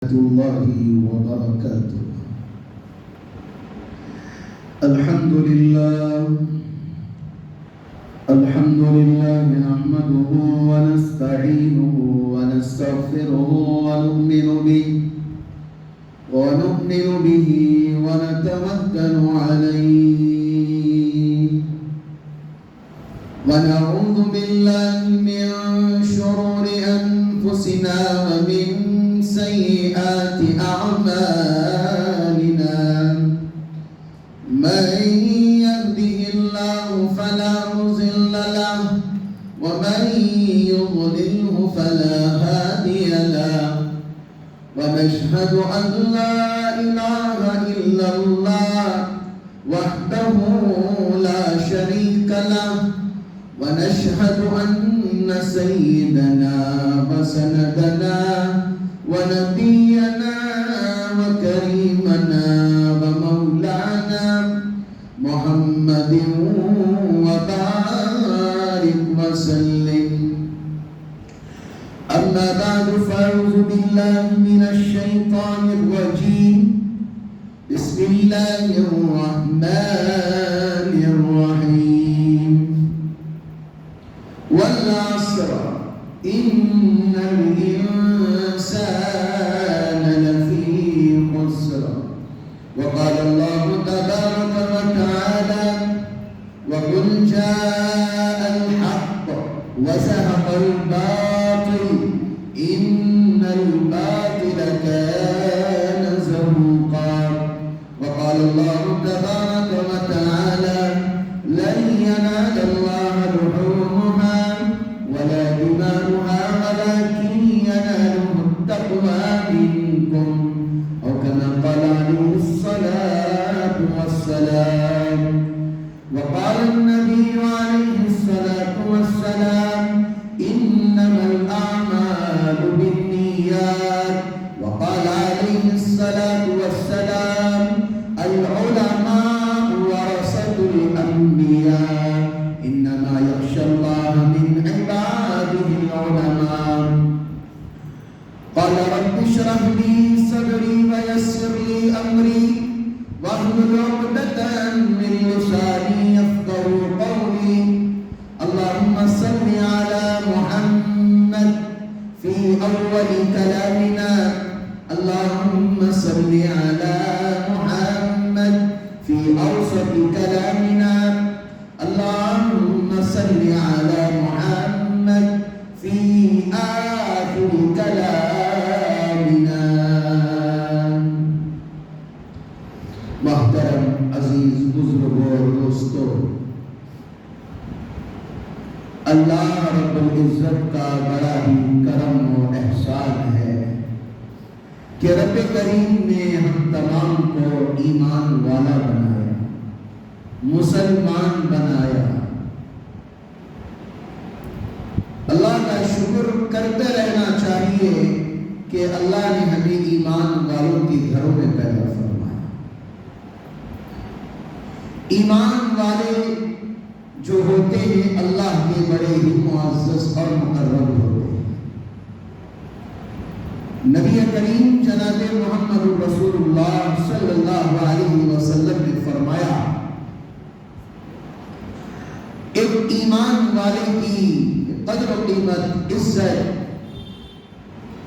الله وبركاته. الحمد لله نحمده ونستعينه ونستغفره ونؤمن به ونتوكل عليه ونعوذ بالله من شرور أنفسنا ومن سيئات أعمالنا. من يهده الله فلا مضل له ومن يضلله فلا هادي له. ونشهد أن لا إله إلا الله وحده لا شريك له. ونشهد أن سيدنا وسندنا ونبينا وكريمنا ومولانا محمد وبارك وسلم. أما بعد فأعوذ بالله من الشيطان الرجيم. بسم الله الرحمن الرحيم. والعصر إن الإنسان لفي خسر. وقال الله تبارك وتعالى وقل جاء الحق وزهق الباطل إن الباطل كان زهوقا. وقال الله تبارك وتعالى لن ينال الله لحومها ولا دماؤها ولكن يناله التقوى منكم أو كما قال عليه الصلاة والسلام. وقال النبي عليه الصلاة والسلام إنما الأعمال بالنيات. وقال عليه الصلاة والسلام العلماء ورثة الأنبياء إنما يخشى الله من عباده العلماء. قال رب اشرح لي صدري ويسر لي أمري واحلل عقدة من لساني يفقهوا قولي. اللهم صل على محمد في أول كلامنا. اللهم صل على محمد في أوسط كلامنا. اللهم صل على محمد في آخر كلامنا. محترم عزیز بزرگوں اور دوستوں، اللہ رب العزت کا بڑا ہی کرم و احسان ہے کہ رب کریم نے ہم تمام کو ایمان والا بنایا، مسلمان بنایا۔ اللہ کا شکر کرتے رہنا چاہیے کہ اللہ نے ہمیں ایمان والوں کے گھروں میں پیدا فرمایا۔ ایمان والے جو ہوتے ہیں اللہ کے بڑے ہی معزز اور مقرب ہوتے ہیں۔ نبی کریم جناب محمد رسول اللہ صلی اللہ علیہ وسلم نے فرمایا ایک ایمان والے کی قدر و قیمت، عزت،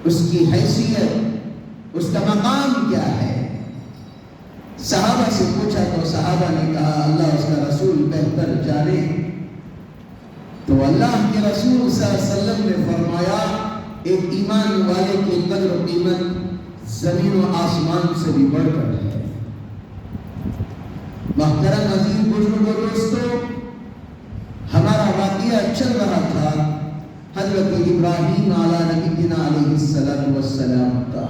اس کی حیثیت، اس کا مقام کیا ہے؟ صحابہ سے پوچھا تو صحابہ نے کہا اللہ اس کا رسول بہتر جانے۔ تو اللہ کے رسول صلی اللہ علیہ وسلم نے فرمایا ایک ایمان والے کی قدر و قیمت زمین و آسمان سے بھی بڑھ کر ہے۔ محترم عزیز بزرگوں دوستوں، ہمارا واقعہ چل رہا تھا حضرت ابراہیم علیہ نبینا علیہ السلام کا،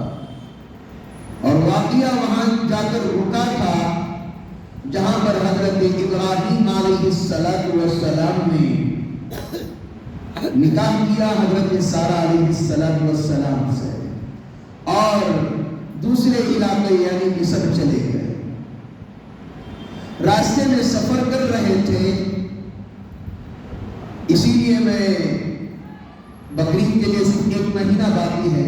اور واقعہ وہاں جا کر رکا تھا جہاں پر حضرت ابراہیم علیہ السلام نے نکاح کیا حضرت سارہ علیہ السلام سے، اور دوسرے علاقے یعنی مصر چلے گئے۔ راستے میں سفر کر رہے تھے، اسی لیے میں بقرعید کے لیے صرف 1 مہینہ باقی ہے،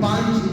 5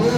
2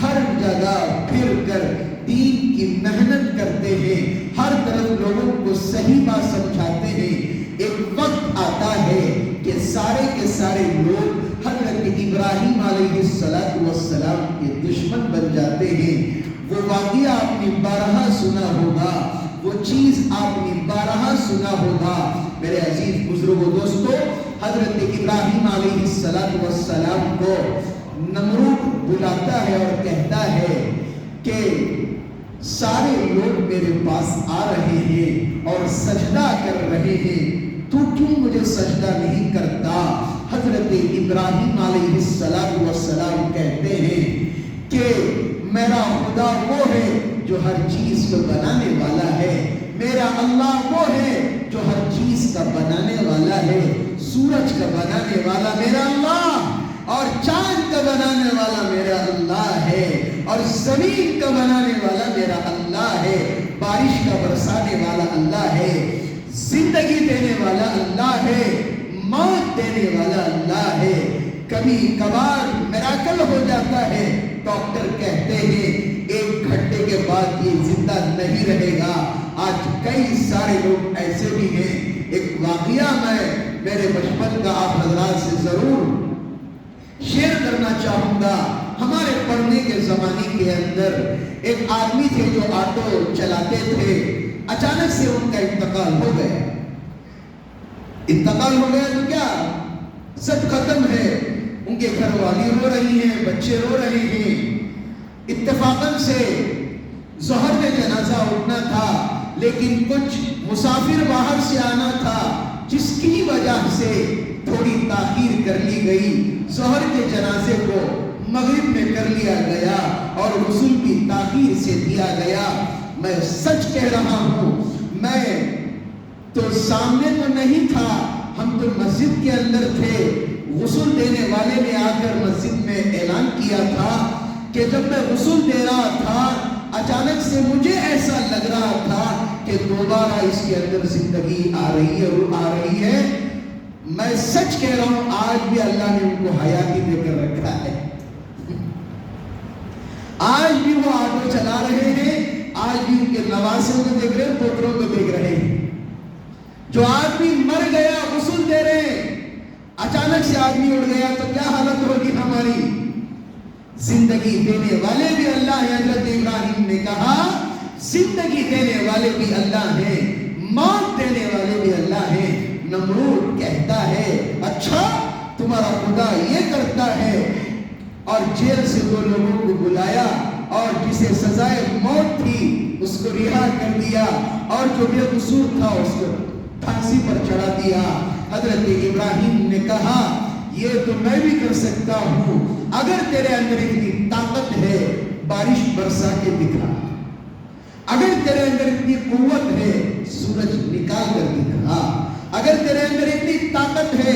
ہر جگہ پھر کر دین کی محنت کرتے ہیں، ہر طرف لوگوں کو صحیح بات سمجھاتے ہیں۔ ایک وقت آتا ہے کہ سارے کے سارے لوگ حضرت ابراہیم علیہ السلام کے دشمن بن جاتے ہیں۔ وہ واقعہ آپ نے بارہا سنا ہوگا، وہ چیز آپ نے بارہا سنا ہوگا۔ میرے عزیز بزرگوں دوستو، حضرت ابراہیم علیہ السلام کو نمرود بلاتا ہے اور کہتا ہے کہ سارے لوگ میرے پاس آ رہے ہیں اور سجدہ کر رہے ہیں، تو کیوں مجھے سجدہ نہیں کرتا؟ حضرت ابراہیم علیہ السلام کہتے ہیں کہ میرا خدا وہ ہے جو ہر چیز کو بنانے والا ہے، میرا اللہ وہ ہے جو ہر چیز کا بنانے والا ہے۔ سورج کا بنانے والا میرا اللہ، اور چاند کا بنانے والا میرا اللہ ہے، اور زمین کا بنانے والا میرا اللہ ہے، بارش کا برسانے والا اللہ ہے، زندگی دینے والا اللہ ہے، موت دینے والا اللہ ہے۔ کبھی کبھار میراکل ہو جاتا ہے، ڈاکٹر کہتے ہیں 1 گھنٹے کے بعد یہ زندہ نہیں رہے گا۔ آج کئی سارے لوگ ایسے بھی ہیں۔ ایک واقعہ میں میرے بچپن کا آپ حضرات سے ضرور شیئر کرنا چاہوں گا۔ ہمارے پڑھنے کے زمانے کے اندر ایک آدمی تھے جو آٹو چلاتے تھے، اچانک سے ان کا انتقال ہو گیا۔ انتقال ہو گیا تو کیا سب ختم ہے، ان کے گھر والی رو رہی ہیں، بچے رو رہے ہیں۔ اتفاقاً سے ظہر میں جنازہ اٹھنا تھا، لیکن کچھ مسافر باہر سے آنا تھا، جس کی وجہ سے تھوڑی تاخیر کر لی گئی۔ ظہر کے جنازے کو مغرب میں کر لیا گیا اور غسل بھی تاخیر سے دیا گیا۔ میں سچ کہہ رہا ہوں، میں تو سامنے تو نہیں تھا، ہم تو مسجد کے اندر تھے۔ غسل دینے والے نے آ کر مسجد میں اعلان کیا تھا کہ جب میں غسل دے رہا تھا، اچانک سے مجھے ایسا لگ رہا تھا کہ دوبارہ اس کے اندر زندگی آ رہی ہے، روح آ رہی ہے۔ میں سچ کہہ رہا ہوں، آج بھی اللہ نے ان کو حیاتی دے کر رکھا ہے۔ آج بھی وہ آٹو چلا رہے ہیں، آج بھی ان کے نواسوں کو دیکھ رہے ہیں، پوتروں کو دیکھ رہے ہیں۔ جو آدمی مر گیا غسل دے رہے ہیں، اچانک سے آدمی اڑ گیا تو کیا حالت ہوگی ہماری؟ زندگی دینے والے بھی اللہ ہے۔ حضرت ابراہیم نے کہا زندگی دینے والے بھی اللہ ہیں، موت دینے والے بھی اللہ ہیں۔ نمرود کہتا ہے اچھا تمہارا خدا یہ کرتا ہے، اور جیل سے 2 لوگوں کو بلایا، اور جسے سزائے موت تھی اس کو رہا کر دیا، اور جو بے قصور تھا اس کو پھانسی پر چڑھا دیا۔ حضرت ابراہیم نے کہا یہ تو میں بھی کر سکتا ہوں، اگر تیرے اندر اتنی طاقت ہے بارش برسا کے دکھا، اگر تیرے اندر اتنی قوت ہے سورج نکال کر دکھا، اگر تیرے اندر اتنی طاقت ہے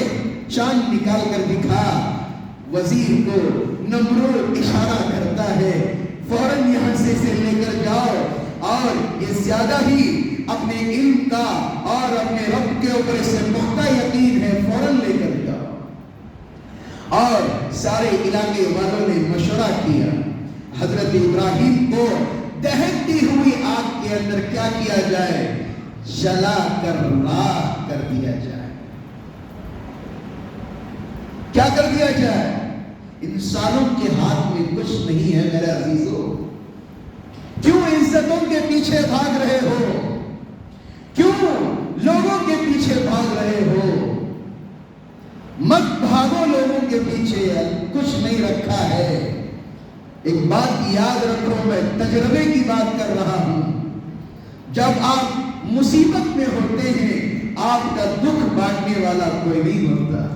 چاند نکال کر دکھا۔ وزیر کو نمرود اشارہ کرتا ہے فوراً یہاں سے اسے لے کر جاؤ، اور یہ زیادہ ہی اپنے علم کا اور اپنے رب کے اوپر سے پختہ یقین ہے، فوراً لے کر جاؤ۔ اور سارے علاقے والوں نے مشورہ کیا، حضرت ابراہیم کو دہکتی ہوئی آگ کے اندر کیا کیا جائے؟ جلا کر راکھ کر دیا جائے۔ کیا کر دیا جائے؟ انسانوں کے ہاتھ میں کچھ نہیں ہے میرے عزیزوں۔ کیوں عزتوں کے پیچھے بھاگ رہے ہو؟ کیوں لوگوں کے پیچھے بھاگ رہے ہو؟ مت بھاگو لوگوں کے پیچھے، کچھ نہیں رکھا ہے۔ ایک بات یاد رکھو، میں تجربے کی بات کر رہا ہوں، جب آپ مصیبت میں ہوتے ہیں آپ کا دکھ بانٹنے والا کوئی نہیں ہوتا،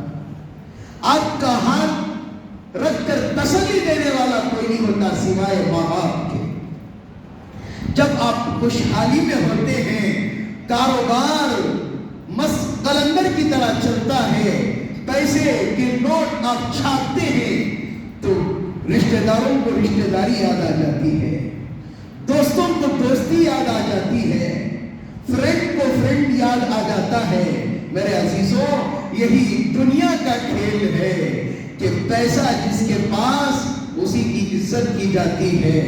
آپ کا ہاتھ رکھ کر تسلی دینے والا کوئی نہیں ہوتا سوائے ماں باپ کے۔ جب آپ خوشحالی میں ہوتے ہیں، کاروبار مست قلندر کی طرح چلتا ہے، پیسے کے نوٹ آپ چھاپتے ہیں، تو رشتہ داروں کو رشتہ داری یاد آ جاتی ہے، دوستوں کو دوستی یاد آ جاتی ہے، فرینڈ کو فرینڈ یاد آ جاتا ہے۔ میرے عزیزوں، یہی دنیا کا کھیل ہے کہ پیسہ جس کے پاس اسی کی عزت کی جاتی ہے۔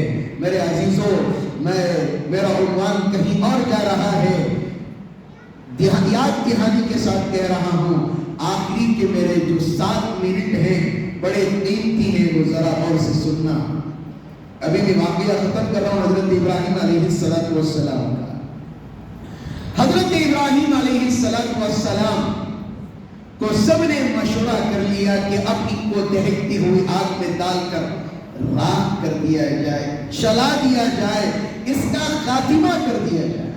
میرے عزیزوں، میرا عنوان کہیں اور جا رہا ہے، یاد دہانی کے ساتھ کہہ رہا ہوں، آخری کے میرے جو 7 منٹ ہیں بڑے قیمتی ہیں، وہ ذرا اور سے سننا۔ ابھی بھی واقعہ ختم کر رہا ہوں حضرت ابراہیم علیہ السلام کا۔ حضرت ابراہیم علیہ السلام کو سب نے مشورہ کر لیا کہ اب ان کو دہکتی ہوئی آگ میں ڈال کر راکھ کر دیا جائے، جلا دیا جائے، اس کا خاتمہ کر دیا جائے۔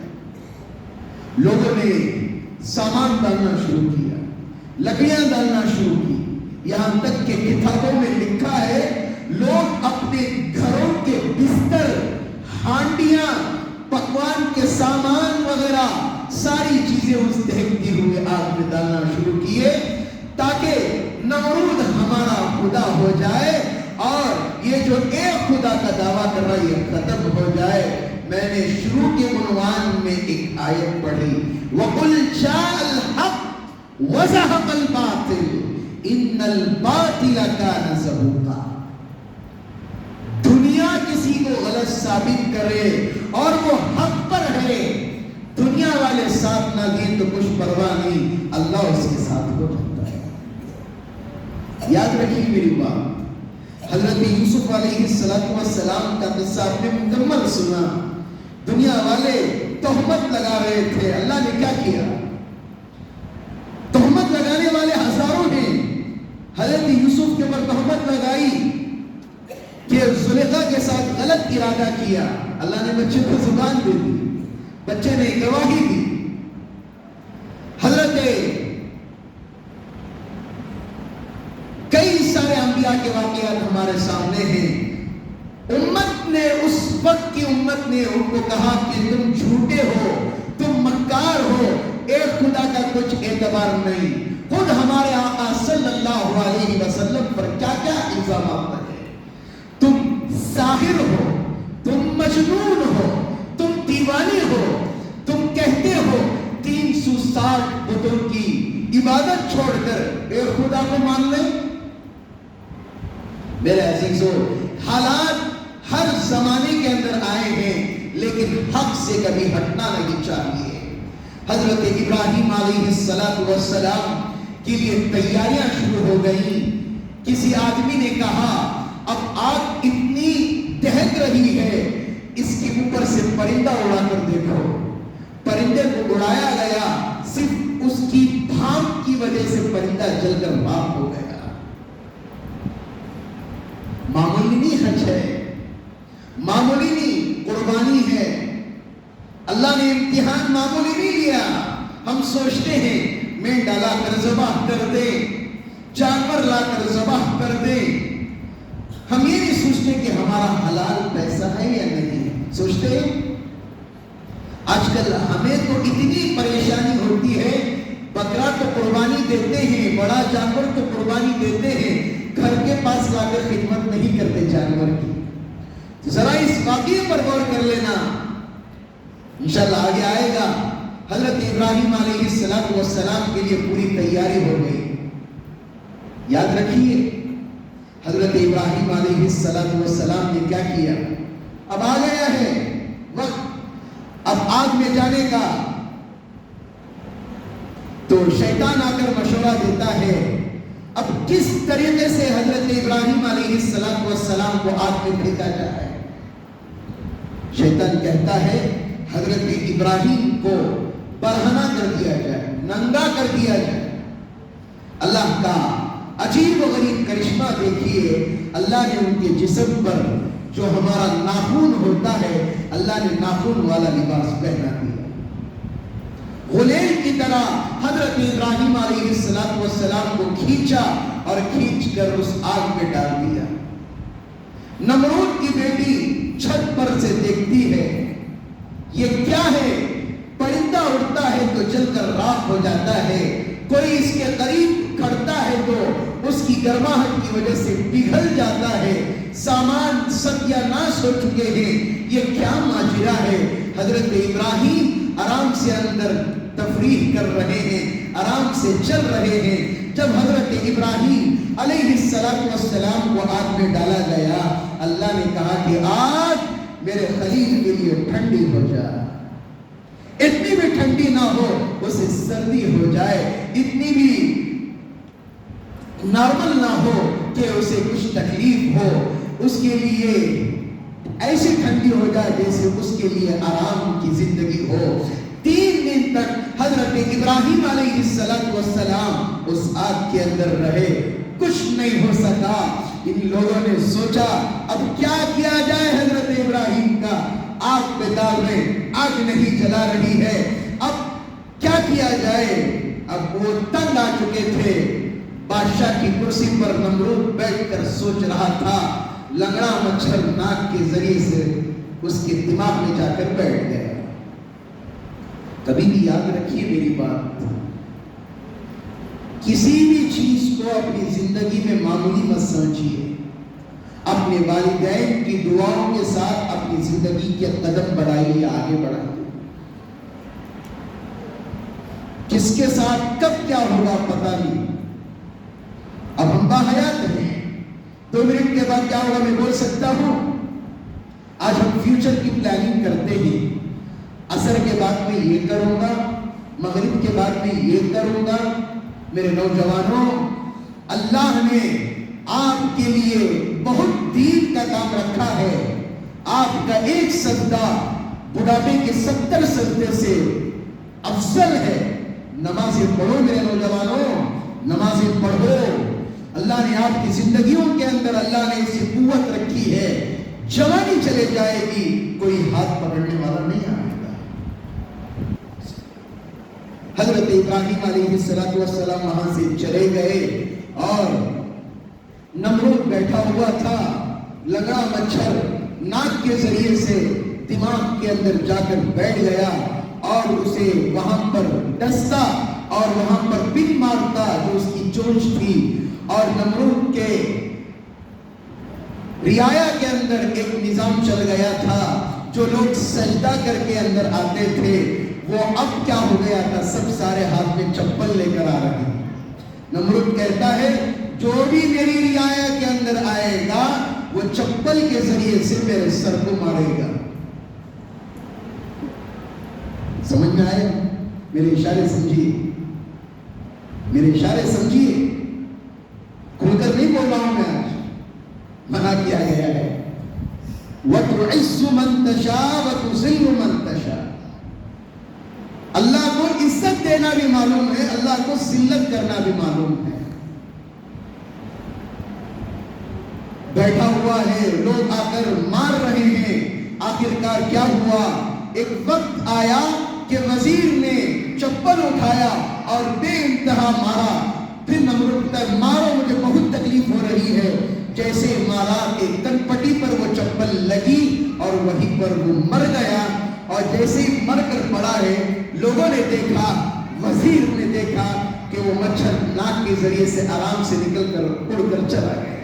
لوگوں نے سامان ڈالنا شروع کیا، لکڑیاں ڈالنا شروع کی، یہاں تک کہ کتابوں میں لکھا ہے لوگ اپنے گھروں کے بستر، ہانڈیاں، پکوان کے سامان وغیرہ ساری چیزیں اس دہکتی ہوئے آگ میں ڈالنا شروع کیے تاکہ نمرود ہمارا خدا ہو جائے اور یہ جو ایک خدا کا دعویٰ کر رہا ہے یہ ختم ہو جائے۔ میں نے شروع کے عنوان میں ایک آیت پڑھی، وَقُلْ جَاءَ الْحَقُّ وَزَهَقَ الْبَاطِلُ إِنَّ الْبَاطِلَ كَانَ زَهُوقًا۔ دنیا کسی کو غلط ثابت کرے اور وہ حق پر ہے، دنیا والے ساتھ نہ دیں تو کچھ پرواہ نہیں، اللہ اس کے ساتھ ہو جاتا ہے۔ یاد رکھیے میری بات، حضرت یوسف علیہ السلام کا قصہ آپ نے مکمل سنا۔ دنیا والے تہمت لگا رہے تھے، اللہ نے کیا کیا؟ تہمت لگانے والے ہزاروں ہیں، حضرت یوسف کے اوپر تہمت لگائی کہ زلیخا کے ساتھ غلط ارادہ کیا، اللہ نے بچے کو زبان دے دی، بچے نے گواہی دی۔ حضرت کئی سارے انبیاء کے واقعات ہمارے سامنے ہیں۔ امت نے، اس وقت کی امت نے ان کو کہا کہ تم جھوٹے ہو، تم مکار ہو، ایک خدا کا کچھ اعتبار نہیں۔ خود ہمارے آقا صلی اللہ علیہ وسلم پر کیا کیا الزامات لگے، تم ساحر ہو، تم مجنون ہو، تم دیوانے ہو، تم کہتے ہو 360 بتوں کی عبادت چھوڑ کر ایک خدا کو مان لیں۔ میرے عزیزوں، حالات ہر زمانے کے اندر آئے ہیں لیکن حق سے کبھی ہٹنا نہیں چاہیے۔ حضرت ابراہیم علیہ السلام کے لیے تیاریاں شروع ہو گئیں۔ کسی آدمی نے کہا اب آگ اتنی دہک رہی ہے، اس کے اوپر سے پرندہ اڑا کر دیکھو۔ پرندے کو اڑایا گیا، صرف اس کی بھاپ کی وجہ سے پرندہ جل کر راکھ ہو گیا۔ معمولی نہیں حج ہے، معمولی نہیں قربانی ہے، اللہ نے امتحان معمولی نہیں لیا۔ ہم سوچتے ہیں مینڈا لا کر ذبح کر دے، جانور لا کر ذبح کر دے، ہم یہ نہیں سوچتے کہ ہمارا حلال پیسہ ہے یا نہیں۔ سوچتے ہیں آج کل ہمیں تو اتنی پریشانی ہوتی ہے، بکرا تو قربانی دیتے ہیں، بڑا جانور تو قربانی دیتے ہیں، گھر کے پاس لا کر خدمت نہیں کرتے جانور کی۔ ذرا اس واقعے پر غور کر لینا، انشاءاللہ آگے آئے گا۔ حضرت ابراہیم علیہ السلام کے لیے پوری تیاری ہو گئی۔ یاد رکھیے حضرت ابراہیم علیہ السلام نے کیا کیا؟ اب آ گیا ہے وقت اب آگ میں جانے کا، تو شیطان آ کر مشورہ دیتا ہے اب کس طریقے سے حضرت ابراہیم علیہ السلام کو آگ میں پھینکا جائے۔ شیطان کہتا ہے حضرت ابراہیم کو برہنہ کر دیا جائے، ننگا کر دیا جائے۔ اللہ کا عجیب و غریب کرشمہ دیکھیے، اللہ نے ان کے جسم پر جو ہمارا ناخن ہوتا ہے، اللہ نے ناخن والا لباس پہنا دیا۔ غلیل کی طرح حضرت ابراہیم علیہ السلام کو کھینچا اور کھینچ کر اس آگ میں ڈال دیا۔ نمرود کی بیٹی چھت پر سے دیکھتی ہے، یہ کیا ہے؟ پرندہ اڑتا ہے تو جل کر راکھ ہو جاتا ہے، کوئی اس کے قریب کھڑتا ہے تو اس کی گرماہٹ کی وجہ سے پگھل جاتا ہے، سامان ستیہ ناش ہو چکے ہیں، یہ کیا ماجرا ہے؟ حضرت ابراہیم آرام سے اندر تفریح کر رہے ہیں، آرام سے چل رہے ہیں۔ جب حضرت ابراہیم علیہ السلام کو آگ میں ڈالا گیا. اللہ نے کہا کہ آگ میرے خلیل کے لیے ٹھنڈی ہو جائے, اتنی بھی ٹھنڈی نہ ہو اسے سردی ہو جائے, اتنی بھی نارمل نہ ہو کہ اسے کچھ تکلیف ہو, اس کے لیے ایسی ٹھنڈی ہو جائے جیسے اس کے لیے آرام کی زندگی ہو. 3 دن تک حضرت ابراہیم علیہ السلام اس آگ کے اندر رہے, کچھ نہیں ہو سکا. ان لوگوں نے سوچا اب کیا کیا جائے حضرت ابراہیم کا, آگ پہ ڈال رہے, آگ نہیں جلا رہی ہے, اب کیا کیا جائے. اب وہ تنگ آ چکے تھے. بادشاہ کی کرسی پر نمرود بیٹھ کر سوچ رہا تھا, لنگڑا مچھر ناک کے ذریعے سے اس کے دماغ میں جا کر بیٹھ گیا. کبھی بھی یاد رکھیے میری بات, کسی بھی چیز کو اپنی زندگی میں معمولی مت سمجھیے. اپنے والدین کی دعاؤں کے ساتھ اپنی زندگی کے قدم بڑھائیے, آگے بڑھائیے. کس کے ساتھ کب کیا ہوگا پتہ نہیں. اب ہم باحیات ہیں, 2 منٹ کے بعد کیا ہوگا میں بول سکتا ہوں. آج ہم فیوچر کی پلاننگ کرتے ہیں, عصر کے بعد میں یہ کروں گا, مغرب کے بعد میں یہ کروں گا. میرے نوجوانوں, اللہ نے آپ کے لیے بہت دین کا کام رکھا ہے. آپ کا ایک سجدہ بڑھاپے کے 70 سجدے سے افضل ہے. نمازیں پڑھو میرے نوجوانوں, نمازیں پڑھو. اللہ نے آپ کی زندگیوں کے اندر اللہ نے ایسی قوت رکھی ہے, جوانی چلے جائے گی کوئی ہاتھ پکڑنے والا نہیں آئے گا. حضرت ابراہیم علیہ السلام وہاں سے چلے گئے اور نمرود بیٹھا ہوا تھا, لگا مچھر ناک کے ذریعے سے دماغ کے اندر جا کر بیٹھ گیا اور اسے وہاں پر ڈستا اور وہاں پر بن مارتا جو اس کی چونچ تھی. اور نمرود کے رعایا کے اندر ایک نظام چل گیا تھا, جو لوگ سجدہ کر کے اندر آتے تھے وہ اب کیا ہو گیا تھا, سب سارے ہاتھ میں چپل لے کر آ رہے ہیں. نمرود کہتا ہے جو بھی میری رعایا کے اندر آئے گا وہ چپل کے ذریعے سے میرے سر کو مارے گا. سمجھ میں آئے؟ میرے اشارے سمجھیے, میرے اشارے سمجھیے. کھل کر نہیں بول رہا ہوں میں, آج منع کیا گیا ہے. وَتُعِزُّ مَن تَشَاءُ وَتُذِلُّ مَن تَشَاءُ. اللہ کو عزت دینا بھی معلوم ہے, اللہ کو ذلت کرنا بھی معلوم ہے. بیٹھا ہوا ہے, لوگ آ کر مار رہے ہیں. آخرکار کیا ہوا, ایک وقت آیا کہ وزیر نے چپل اٹھایا اور بے انتہا مارا. پھر نمرود کہتا ہے مارو, مجھے بہت تکلیف ہو رہی ہے. جیسے مارا کہ کن پٹی پر وہ چپل لگی اور وہیں پر وہ مر گیا. اور جیسے ہی مر کر پڑا ہے, لوگوں نے دیکھا, وزیر نے دیکھا کہ وہ مچھر ناک کے ذریعے سے آرام سے نکل کر اڑ کر چلا گیا.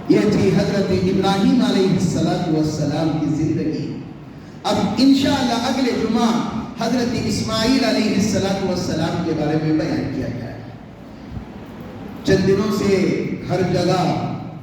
یہ تھی حضرت ابراہیم علیہ السلام کی زندگی. اب انشاءاللہ اگلے جمعہ حضرت اسماعیل علیہ السلام کے بارے میں بیان کیا جائے. چند دنوں سے ہر جگہ